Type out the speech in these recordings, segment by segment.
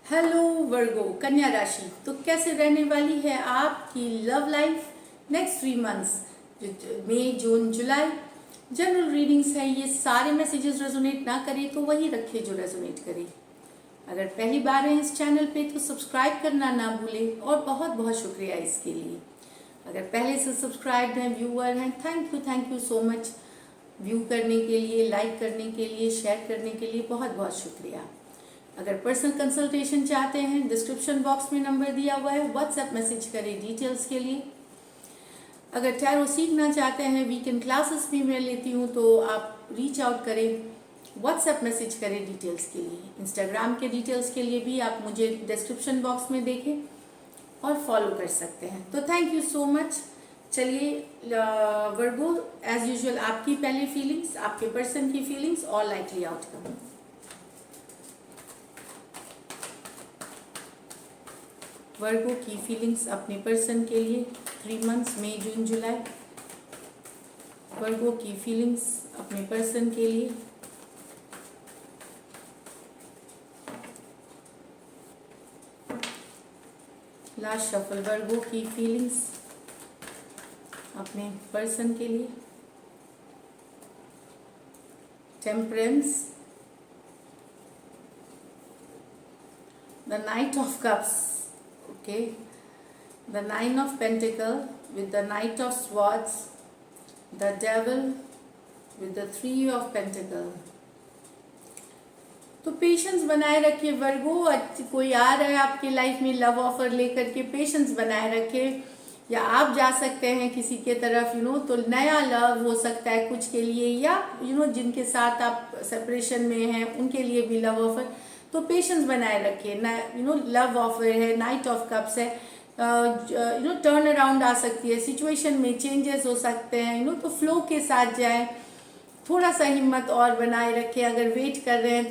Hello वर्गो कन्या राशि, तो कैसे रहने वाली है आपकी लव लाइफ नेक्स्ट 3 मंथ्स, मई जून जुलाई। जनरल रीडिंग्स है, ये सारे मैसेजेस रेजोनेट ना करे तो वही रखे जो रेजोनेट करे। अगर पहली बार है इस चैनल पे तो सब्सक्राइब करना ना भूलें और बहुत बहुत शुक्रिया इसके लिए। अगर पहले से सब्सक्राइब्ड हैं, व्यूअर हैं, thank you so much. View करने के लिए, लाइक करने के लिए, शेयर करने के लिए बहुत बहुत शुक्रिया। अगर पर्सनल कंसल्टेशन चाहते हैं, डिस्क्रिप्शन बॉक्स में नंबर दिया हुआ है, व्हाट्सएप मैसेज करें डिटेल्स के लिए। अगर टैरो सीखना चाहते हैं, वीकेंड क्लासेस भी मैं लेती हूँ, तो आप रीच आउट करें, व्हाट्सएप मैसेज करें डिटेल्स के लिए। इंस्टाग्राम के डिटेल्स के लिए भी आप मुझे डिस्क्रिप्शन बॉक्स में देखें और फॉलो कर सकते हैं। तो थैंक यू सो मच। चलिए वर्गो, एज यूजुअल आपकी पहली फीलिंग्स, आपके पर्सन की फीलिंग्स और लाइकली आउटकम। वर्गो की फीलिंग्स अपने पर्सन के लिए 3 मंथ्स मई जून जुलाई। वर्गो की फीलिंग्स अपने पर्सन के लिए लास्ट शफल। वर्गो की फीलिंग्स अपने पर्सन के लिए temperance, the night of cups, okay, the 9 of Pentacles with the Knight of Swords, the Devil with the 3 of Pentacles। तो पेशेंस बनाए रखिए वर्गो। कोई आ रहा है आपकी लाइफ में लव ऑफर लेकर के, पेशेंस बनाए रखिए। या आप जा सकते हैं किसी के तरफ, तो नया लव हो सकता है कुछ के लिए, या जिनके साथ आप सेपरेशन में हैं उनके लिए भी लव ऑफर। तो पेशेंस बनाए रखिए। लव ऑफर है, नाइट ऑफ कप्स है, टर्न अराउंड आ सकती है, सिचुएशन में चेंजेस हो सकते हैं, तो फ्लो के साथ जाए। थोड़ा सा हिम्मत और बनाए रखें। अगर वेट कर रहे हैं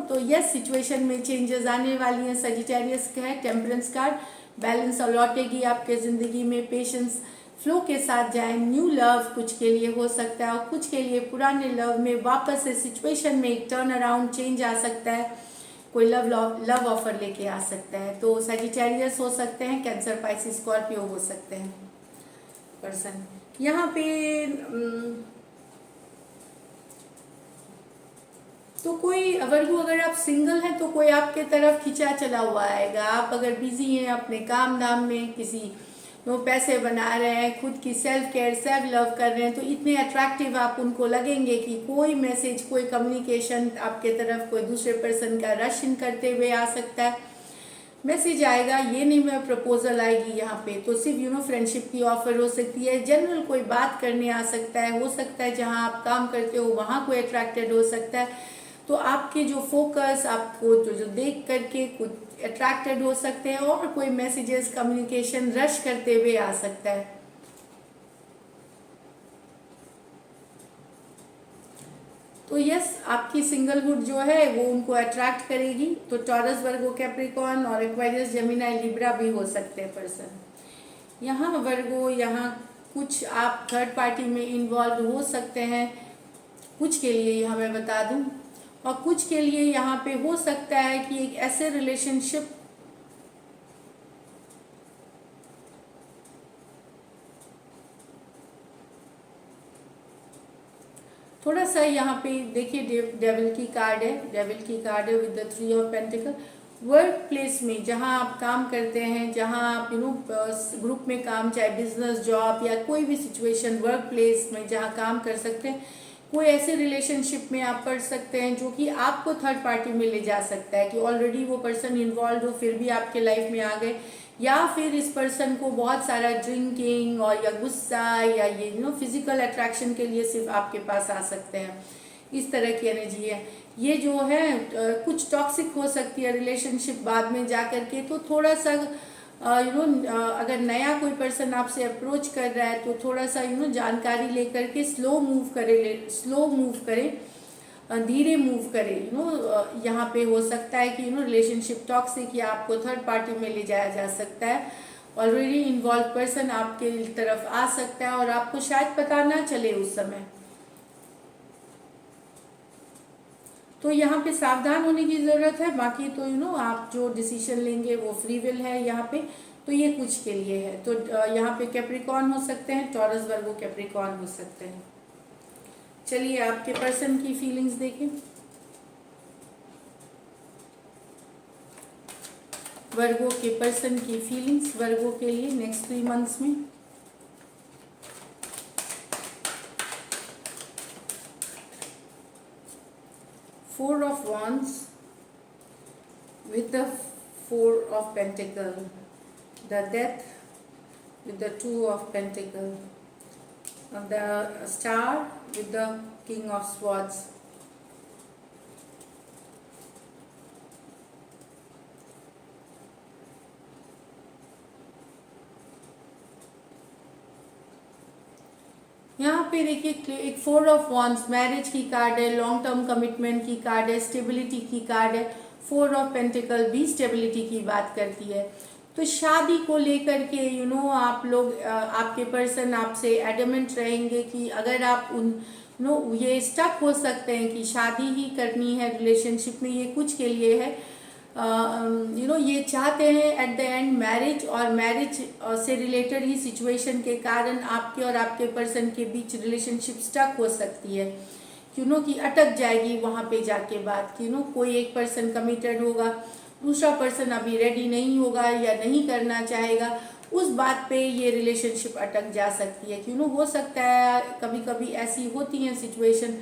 तो यस, सिचुएशन में चेंजेस आने वाली हैं। सजिटेरियस का है, टेम्परेंस कार्ड, बैलेंस और लौटेगी आपके ज़िंदगी में। पेशेंस, फ्लो के साथ जाएं। न्यू लव कुछ के लिए हो सकता है और कुछ के लिए पुराने लव में वापस से सिचुएशन में एक टर्न अराउंड चेंज आ सकता है। कोई लव ऑफर लेके आ सकता है। तो सजिटेरियस हो सकते हैं, कैंसर, पाइसिस, स्कॉर्पियो हो सकते हैं पर्सन। यहाँ पे तो कोई वर्गो, अगर आप सिंगल हैं तो कोई आपके तरफ खिंचा चला हुआ आएगा। आप अगर बिजी हैं अपने काम धाम में, किसी पैसे बना रहे हैं, खुद की सेल्फ केयर, सेल्फ लव कर रहे हैं, तो इतने अट्रैक्टिव आप उनको लगेंगे कि कोई मैसेज, कोई कम्युनिकेशन आपके तरफ कोई दूसरे पर्सन का रश इन करते हुए आ सकता है। मैसेज आएगा, ये नहीं मैं प्रपोजल आएगी यहाँ पे, तो सिर्फ फ्रेंडशिप की ऑफर हो सकती है। जनरल कोई बात करने आ सकता है, हो सकता है जहाँ आप काम करते हो वहाँ कोई अट्रैक्टेड हो सकता है। तो आपके जो फोकस, आपको जो देख करके कुछ अट्रैक्टेड हो सकते हैं और कोई मैसेजेस, कम्युनिकेशन रश करते हुए आ सकता है। तो यस, आपकी सिंगलहुड जो है वो उनको अट्रैक्ट करेगी। तो टॉरस, वर्गो, कैप्रिकॉर्न और एक्वारियस, जेमिनी, लिब्रा भी हो सकते हैं पर्सन। यहाँ वर्गो, यहाँ कुछ आप थर्ड पार्टी में इन्वॉल्व हो सकते हैं कुछ के लिए, यहाँ मैं बता दूं। और कुछ के लिए यहाँ पे हो सकता है कि एक ऐसे रिलेशनशिप थोड़ा सा, यहाँ पे देखिए डेविल की कार्ड है, डेविल की कार्ड है with the 3 of Pentacles। Work place में जहाँ आप काम करते हैं, जहाँ आप ग्रुप में काम, चाहे बिजनेस, जॉब या कोई भी सिचुएशन, वर्क प्लेस में जहाँ काम कर सकते हैं, कोई ऐसे रिलेशनशिप में आप पढ़ सकते हैं जो कि आपको थर्ड पार्टी में ले जा सकता है। कि ऑलरेडी वो पर्सन इन्वॉल्व हो फिर भी आपके लाइफ में आ गए, या फिर इस पर्सन को बहुत सारा ड्रिंकिंग और या गुस्सा या ये फिजिकल अट्रैक्शन के लिए सिर्फ आपके पास आ सकते हैं। इस तरह की एनर्जी है ये जो है। कुछ टॉक्सिक हो सकती है रिलेशनशिप बाद में जा कर के। तो थोड़ा सा अगर नया कोई पर्सन आपसे अप्रोच कर रहा है तो थोड़ा सा जानकारी लेकर के स्लो मूव करें, धीरे मूव करें। यहाँ पे हो सकता है कि रिलेशनशिप टॉक्सिक या आपको थर्ड पार्टी में ले जाया जा सकता है। ऑलरेडी इन्वॉल्व पर्सन आपके तरफ आ सकता है और आपको शायद पता ना चले उस समय। तो यहाँ पे सावधान होने की ज़रूरत है। बाकी तो आप जो डिसीजन लेंगे वो फ्री विल है यहाँ पे। तो ये कुछ के लिए है। तो यहाँ पे कैप्रिकॉर्न हो सकते हैं, टॉरस, वर्गो, कैप्रिकॉर्न हो सकते हैं। चलिए आपके पर्सन की फीलिंग्स देखें। वर्गो के पर्सन की फीलिंग्स वर्गो के लिए नेक्स्ट 3 मंथ्स में। Four of Wands with the Four of Pentacles, the Death with the Two of Pentacles, and the Star with the King of Swords. यहाँ पे देखिए एक 4 ऑफ वॉन्ड्स मैरिज की कार्ड है, लॉन्ग टर्म कमिटमेंट की card है, stability की card है। 4 ऑफ पेंटिकल भी स्टेबिलिटी की बात करती है। तो शादी को लेकर के आप लोग आपके पर्सन आपसे एडमेंट रहेंगे कि अगर आप ये स्टक हो सकते हैं कि शादी ही करनी है रिलेशनशिप में, ये कुछ के लिए है। ये चाहते हैं एट द एंड मैरिज, और मैरिज से रिलेटेड ही सिचुएशन के कारण आपके और आपके पर्सन के बीच रिलेशनशिप स्टक हो सकती है कि अटक जाएगी वहाँ पे जाके बात कि कोई एक पर्सन कमिटेड होगा, दूसरा पर्सन अभी रेडी नहीं होगा या नहीं करना चाहेगा, उस बात पे ये रिलेशनशिप अटक जा सकती है। हो सकता है कभी कभी ऐसी होती हैं सिचुएशन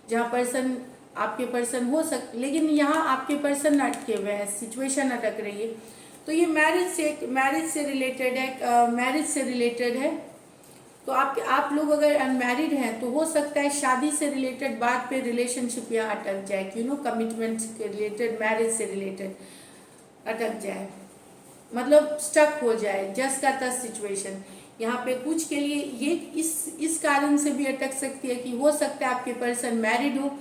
जहाँ पर्सन आपके पर्सन हो लेकिन यहाँ आपके पर्सन अटके हुए हैं, सिचुएशन अटक रही है। तो ये मैरिज से रिलेटेड है, मैरिज से रिलेटेड है। तो आप लोग अगर अनमैरिड हैं तो हो सकता है शादी से रिलेटेड बात पे रिलेशनशिप यहाँ अटक जाए कि कमिटमेंट के रिलेटेड, मैरिज से रिलेटेड अटक जाए, मतलब स्टक हो जाए, जस्ट का तस सिचुएशन। यहाँ पे कुछ के लिए ये इस कारण से भी अटक सकती है कि हो सकता है आपके पर्सन मैरिड हो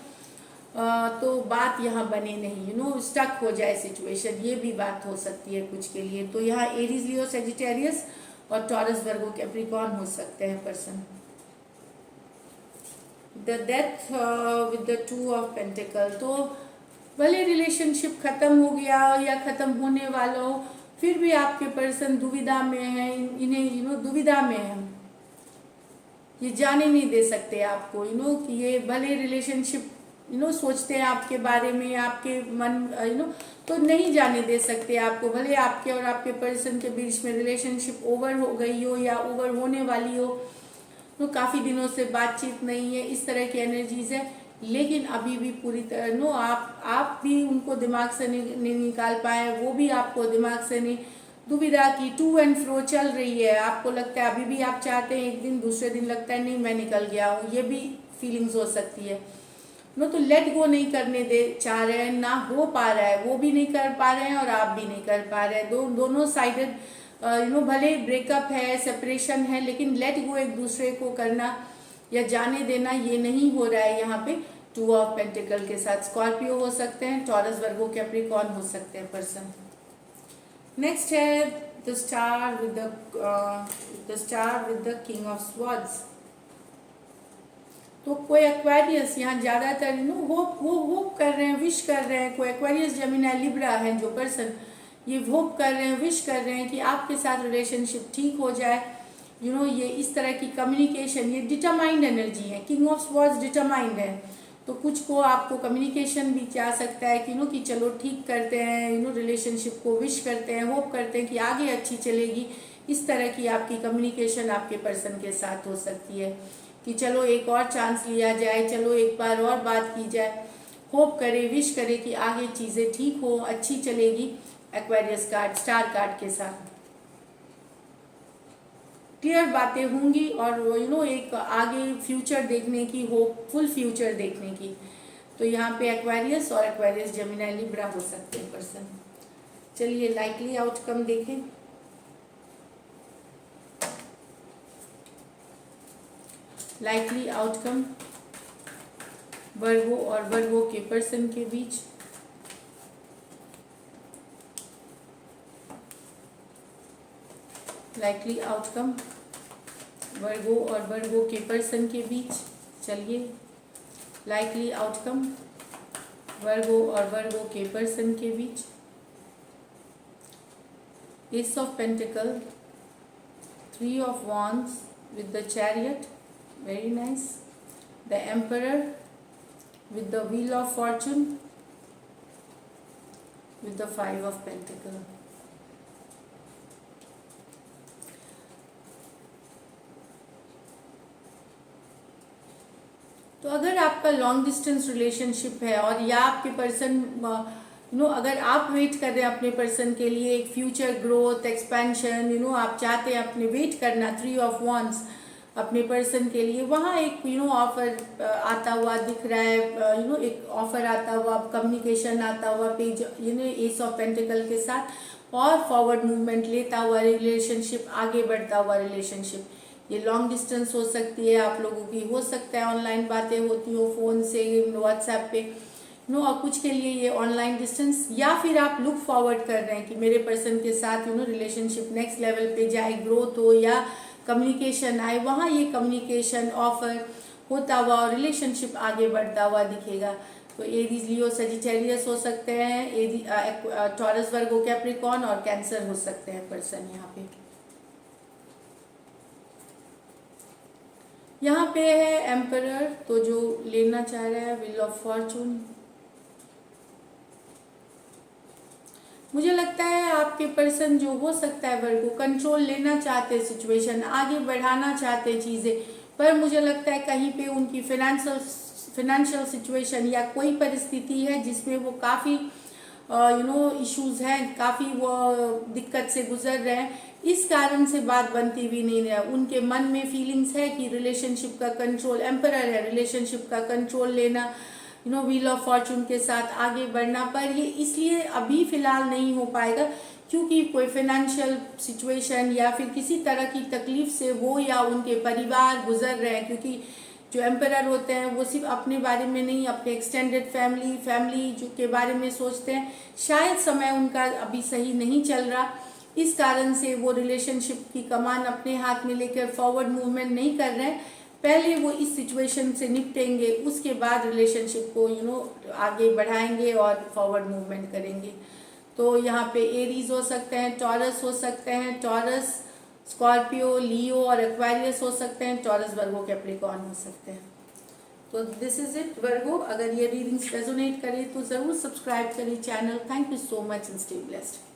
तो बात यहाँ बने नहीं, स्टक हो जाए सिचुएशन, ये भी बात हो सकती है कुछ के लिए। तो यहाँ एरीज, लियो, सेजिटेरियस और टॉरस, वर्गो, कैप्रिकॉर्न हो सकते हैं person. The death with the 2 of pentacle, तो भले रिलेशनशिप खत्म हो गया या खत्म होने वाला हो, फिर भी आपके पर्सन दुविधा में है, इन्हें दुविधा में है, ये जाने नहीं दे सकते आपको कि ये भले रिलेशनशिप सोचते हैं आपके बारे में, आपके मन तो नहीं जाने दे सकते आपको, भले आपके और आपके पर्सन के बीच में रिलेशनशिप ओवर हो गई हो या ओवर होने वाली हो, तो काफ़ी दिनों से बातचीत नहीं है, इस तरह की एनर्जीज है। लेकिन अभी भी पूरी तरह आप भी उनको दिमाग से नहीं निकाल पाए, वो भी आपको दिमाग से नहीं, दुविधा की टू एंड फ्रो चल रही है। आपको लगता है अभी भी आप चाहते हैं एक दिन, दूसरे दिन लगता है नहीं मैं निकल गया हूँ, ये भी फीलिंग्स हो सकती है। तो लेट गो नहीं करने दे चाह रहे हैं, ना हो पा रहा है, वो भी नहीं कर पा रहे हैं और आप भी नहीं कर पा रहे हैं। दोनों साइडेड भले ब्रेकअप है, सेपरेशन है, लेकिन लेट गो एक दूसरे को करना या जाने देना ये नहीं हो रहा है यहाँ पे। 2 ऑफ पेंटिकल के साथ स्कॉर्पियो हो सकते हैं, टॉरस, वर्गो, कैप्रिकॉर्न हो सकते हैं पर्सन। नेक्स्ट है the star with the king of swords. तो कोई एक्वेरियस यहाँ ज़्यादातर होप कर रहे हैं, विश कर रहे हैं। कोई एक्वेरियस, जेमिनी, लिब्रा है जो पर्सन, ये होप कर रहे हैं, विश कर रहे हैं कि आपके साथ रिलेशनशिप ठीक हो जाए। ये इस तरह की कम्युनिकेशन, ये डिटरमाइंड एनर्जी है, किंग ऑफ स्वॉर्ड्स डिटरमाइंड है। तो कुछ को आपको कम्युनिकेशन भी चाह सकता है कि चलो ठीक करते हैं, रिलेशनशिप को विश करते हैं, होप करते हैं कि आगे अच्छी चलेगी। इस तरह की आपकी कम्युनिकेशन आपके पर्सन के साथ हो सकती है कि चलो एक और चांस लिया जाए, चलो एक बार और बात की जाए, होप करे, विश करे कि आगे चीज़ें ठीक हो, अच्छी चलेगी। एक्वेरियस कार्ड, स्टार कार्ड के साथ क्लियर बातें होंगी और एक आगे फ्यूचर देखने की, होपफुल फ्यूचर देखने की। तो यहाँ पे एक्वेरियस और एक्वेरियस, जेमिनी, लिब्रा हो सकते हैं पर्सन। चलिए लाइकली आउटकम देखें। लाइकली आउटकम वर्गो और वर्गो के पर्सन के बीच। लाइकली आउटकम वर्गो और वर्गो के पर्सन के बीच। चलिए लाइकली आउटकम वर्गो और वर्गो के पर्सन के बीच। Ace of pentacles, 3 of wands with the chariot, very nice, the emperor with the wheel of fortune with the 5 of pentacle। तो अगर आपका लॉन्ग डिस्टेंस रिलेशनशिप है और या आपके पर्सन अगर आप वेट कर रहे हैं अपने पर्सन के लिए एक फ्यूचर ग्रोथ एक्सपेंशन, आप चाहते हैं अपने वेट करना 3 ऑफ wands अपने पर्सन के लिए, वहाँ एक ऑफर आता हुआ दिख रहा है, एक ऑफर आता हुआ, कम्युनिकेशन आता हुआ पेज, एस ऑफ पेंटिकल के साथ, और फॉरवर्ड मूवमेंट लेता हुआ रिलेशनशिप, आगे बढ़ता हुआ रिलेशनशिप। ये लॉन्ग डिस्टेंस हो सकती है आप लोगों की, हो सकता है ऑनलाइन बातें होती हो फोन से, व्हाट्सएप पे, और कुछ के लिए ये ऑनलाइन डिस्टेंस, या फिर आप लुक फॉरवर्ड कर रहे हैं कि मेरे पर्सन के साथ रिलेशनशिप नेक्स्ट लेवल पे जाए, ग्रोथ हो या कम्युनिकेशन आए, वहाँ ये कम्युनिकेशन ऑफर होता हुआ और रिलेशनशिप आगे बढ़ता हुआ दिखेगा। तो एरीज, लियो, सजिटेरियस हो सकते हैं, टॉरस, वर्गो, कैप्रिकॉर्न और कैंसर हो सकते हैं पर्सन यहाँ पे है एम्परर, तो जो लेना चाह रहा है व्हील ऑफ फॉर्चून। मुझे लगता है आपके पर्सन जो हो सकता है वर्गो कंट्रोल लेना चाहते हैं सिचुएशन, आगे बढ़ाना चाहते हैं चीज़ें, पर मुझे लगता है कहीं पे उनकी फिनेंशियल सिचुएशन या कोई परिस्थिति है जिसमें वो काफ़ी इश्यूज हैं, काफ़ी वो दिक्कत से गुजर रहे हैं, इस कारण से बात बनती भी नहीं है। उनके मन में फीलिंग्स है कि रिलेशनशिप का कंट्रोल, एम्परर है, रिलेशनशिप का कंट्रोल लेना, व्हील ऑफ फॉर्चून के साथ आगे बढ़ना, पर ये इसलिए अभी फिलहाल नहीं हो पाएगा क्योंकि कोई फाइनेंशियल सिचुएशन या फिर किसी तरह की तकलीफ से वो या उनके परिवार गुजर रहे हैं, क्योंकि जो एम्परर होते हैं वो सिर्फ अपने बारे में नहीं, अपने एक्सटेंडेड फैमिली जो के बारे में सोचते हैं। शायद समय उनका अभी सही नहीं चल रहा, इस कारण से वो रिलेशनशिप की कमान अपने हाथ में लेकर फॉरवर्ड मूवमेंट नहीं कर रहे हैं। पहले वो इस सिचुएशन से निपटेंगे, उसके बाद रिलेशनशिप को आगे बढ़ाएंगे और फॉरवर्ड मूवमेंट करेंगे। तो यहाँ पे एरीज हो सकते हैं, टॉरस हो सकते हैं, टॉरस, स्कॉर्पियो, लियो और एक्वारियस हो सकते हैं, टॉरस, वर्गो, कैप्रिकॉर्न हो सकते हैं। तो दिस इज इट वर्गो। अगर ये रीडिंग्स रेजोनेट करे तो ज़रूर सब्सक्राइब करें channel. Thank you so much and stay blessed.